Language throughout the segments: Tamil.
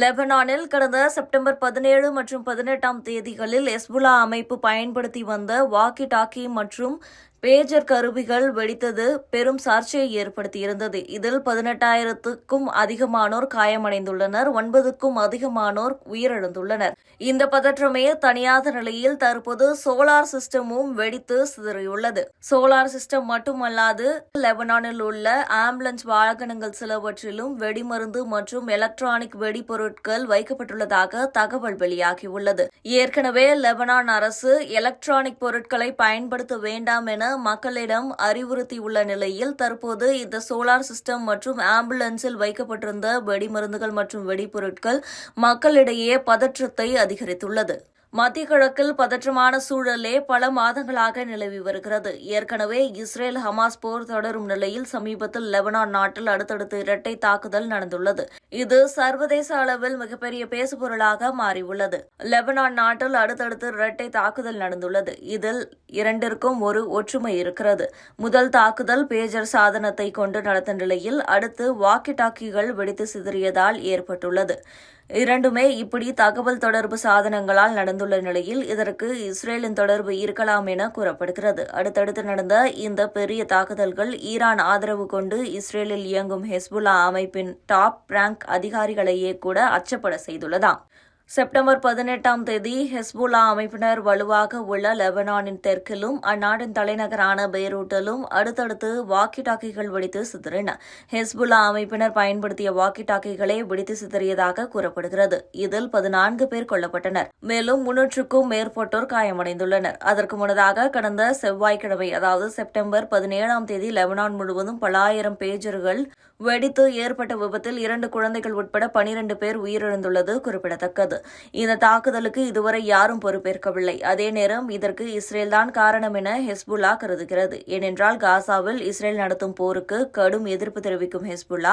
லெபனானில் கடந்த செப்டம்பர் 17 மற்றும் 18ஆம் தேதிகளில் ஹெஸ்புல்லா அமைப்பு பயன்படுத்தி வந்த வாக்கி டாக்கி மற்றும் பேஜர் கருவிகள் வெடித்தது பெரும் சர்ச்சையை ஏற்படுத்தியிருந்தது. இதில் 18,000க்கும் அதிகமானோர் காயமடைந்துள்ளனர், 9க்கும் அதிகமானோர் உயிரிழந்துள்ளனர். இந்த பதற்றமே தணியாத நிலையில் தற்போது சோலார் சிஸ்டமும் வெடித்து சிதறியுள்ளது. சோலார் சிஸ்டம் மட்டுமல்லாது லெபனானில் உள்ள ஆம்புலன்ஸ் வாகனங்கள் சிலவற்றிலும் வெடிமருந்து மற்றும் எலக்ட்ரானிக் வெடிபொருட்கள் வைக்கப்பட்டுள்ளதாக தகவல் வெளியாகியுள்ளது. ஏற்கனவே லெபனான் அரசு எலக்ட்ரானிக் பொருட்களை பயன்படுத்த வேண்டாம் என மக்களிடம் அறிவுறுத்தியுள்ள நிலையில் தற்போது இந்த சோலார் சிஸ்டம் மற்றும் ஆம்புலன்ஸில் வைக்கப்பட்டிருந்த வெடிமருந்துகள் மற்றும் வெடிபொருட்கள் மக்களிடையே பதற்றத்தை அதிகரித்துள்ளது. மத்திய கிழக்கில் பதற்றமான சூழலே பல மாதங்களாக நிலவி வருகிறது. ஏற்கனவே இஸ்ரேல் ஹமாஸ் போர் தொடரும் நிலையில் சமீபத்தில் லெபனான் நாட்டில் அடுத்தடுத்து இரட்டை தாக்குதல் நடந்துள்ளது. இது சர்வதேச அளவில் மிகப்பெரிய பேசுபொருளாக மாறியுள்ளது. லெபனான் நாட்டில் அடுத்தடுத்து இரட்டை தாக்குதல் நடந்துள்ளது. இதில் இரண்டிற்கும் ஒரு ஒற்றுமை இருக்கிறது. முதல் தாக்குதல் பேஜர் சாதனத்தை கொண்டு நடந்த நிலையில் அடுத்து வாக்கி டாக்கிகள் வெடித்து சிதறியதால் ஏற்பட்டுள்ளது. இரண்டுமே இப்படி தகவல் தொடர்பு சாதனங்களால் நடந்துள்ள நிலையில் இதற்கு இஸ்ரேலின் தொடர்பு இருக்கலாம் என கூறப்படுகிறது. அடுத்தடுத்து நடந்த இந்த பெரிய தாக்குதல்கள் ஈரான் ஆதரவு கொண்டு இஸ்ரேலில் இயங்கும் ஹெஸ்புல்லா அமைப்பின் டாப் ரேங்க் அதிகாரிகளையே கூட அச்சப்பட செய்துள்ளதாம். செப்டம்பர் 18ஆம் தேதி ஹெஸ்புல்லா அமைப்பினர் வலுவாக உள்ள லெபனானின் தெற்கிலும் அந்நாட்டின் தலைநகரான பெய்ரூட்டிலும் அடுத்தடுத்து வாக்கி டாக்கிகள் வெடித்து சிதறின. ஹெஸ்புல்லா அமைப்பினர் பயன்படுத்திய வாக்கி டாக்கிகளை வெடித்து சிதறியதாக கூறப்படுகிறது. இதில் 14 பேர் கொல்லப்பட்டனர். மேலும் 300க்கும் மேற்பட்டோர் காயமடைந்துள்ளனர். அதற்கு முன்னதாக கடந்த செவ்வாய்க்கிழமை அதாவது செப்டம்பர் 17ஆம் தேதி லெபனான் முழுவதும் பல ஆயிரம் பேஜர்கள் வெடித்து ஏற்பட்ட விபத்தில் 2 குழந்தைகள் உட்பட 12 பேர் உயிரிழந்துள்ளது குறிப்பிடத்தக்கது. இந்த தாக்குதலுக்கு இதுவரை யாரும் பொறுப்பேற்கவில்லை. அதே நேரம் இதற்கு இஸ்ரேல்தான் காரணம் என ஹெஸ்புல்லா கருதுகிறது. ஏனென்றால் காசாவில் இஸ்ரேல் நடத்தும் போருக்கு கடும் எதிர்ப்பு தெரிவிக்கும் ஹெஸ்புல்லா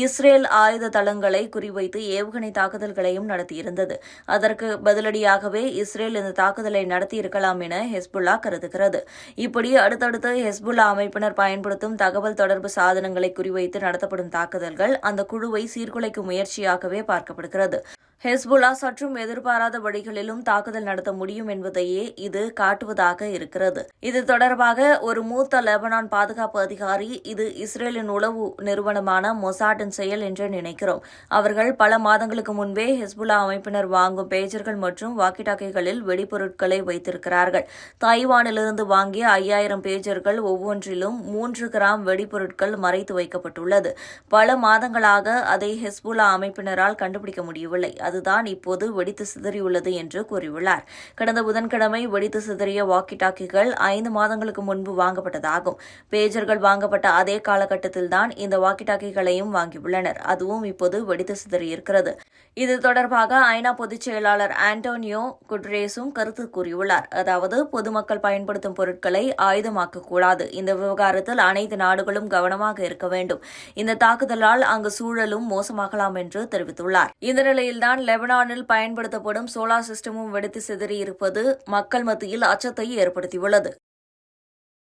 இஸ்ரேல் ஆயுத தளங்களை குறிவைத்து ஏவுகணை தாக்குதல்களையும் நடத்தியிருந்தது. அதற்கு பதிலடியாகவே இஸ்ரேல் இந்த தாக்குதலை நடத்தியிருக்கலாம் என ஹெஸ்புல்லா கருதுகிறது. இப்படி அடுத்தடுத்து ஹெஸ்புல்லா அமைப்பினர் பயன்படுத்தும் தகவல் தொடர்பு சாதனங்களை குறிவைத்து நடத்தப்படும் தாக்குதல்கள் அந்த குழுவை சீர்குலைக்கும் முயற்சியாகவே பார்க்கப்படுகிறது. ஹெஸ்புல்லா சற்றும் எதிர்பாராத வழிகளிலும் தாக்குதல் நடத்த முடியும் என்பதையே இது காட்டுவதாக இருக்கிறது. இது தொடர்பாக ஒரு மூத்த லெபனான் பாதுகாப்பு அதிகாரி, இது இஸ்ரேலின் உளவு நிறுவனமான மொசாட்டின் செயல் என்று நினைக்கிறோம். அவர்கள் பல மாதங்களுக்கு முன்பே ஹெஸ்புல்லா அமைப்பினர் வாங்கும் பேஜர்கள் மற்றும் வாக்கி டாக்கிகளில் வெடிபொருட்களை வைத்திருக்கிறார்கள். தாய்வானிலிருந்து வாங்கிய 5000 பேஜர்கள் ஒவ்வொன்றிலும் 3 கிராம் வெடிபொருட்கள் மறைத்து வைக்கப்பட்டுள்ளது. பல மாதங்களாக அதை ஹெஸ்புல்லா அமைப்பினரால் கண்டுபிடிக்க முடியவில்லை. அதுதான் இப்போது வெடித்து சிதறியுள்ளது என்று கூறியுள்ளார். கடந்த புதன்கிழமை வெடித்து சிதறிய வாக்கி டாக்கிகள் 5 மாதங்களுக்கு முன்பு வாங்கப்பட்டதாகும். பேஜர்கள் வாங்கப்பட்ட அதே காலகட்டத்தில்தான் இந்த வாக்கி டாக்கிகளையும் வாங்கியுள்ளனர். அதுவும் இப்போது வெடித்து சிதறியிருக்கிறது. இது தொடர்பாக ஐநா பொதுச் செயலாளர் ஆண்டோனியோ குட்ரேஸும் கருத்து கூறியுள்ளார். அதாவது பொதுமக்கள் பயன்படுத்தும் பொருட்களை ஆயுதமாக்கக்கூடாது. இந்த விவகாரத்தில் அனைத்து நாடுகளும் கவனமாக இருக்க வேண்டும். இந்த தாக்குதலால் அங்கு சூழலும் மோசமாகலாம் என்று தெரிவித்துள்ளார். இந்த நிலையில்தான் லெபனானில் பயன்படுத்தப்படும் சோலார் சிஸ்டமும் வெடித்து சிதறியிருப்பது மக்கள் மத்தியில் அச்சத்தை ஏற்படுத்தியுள்ளது.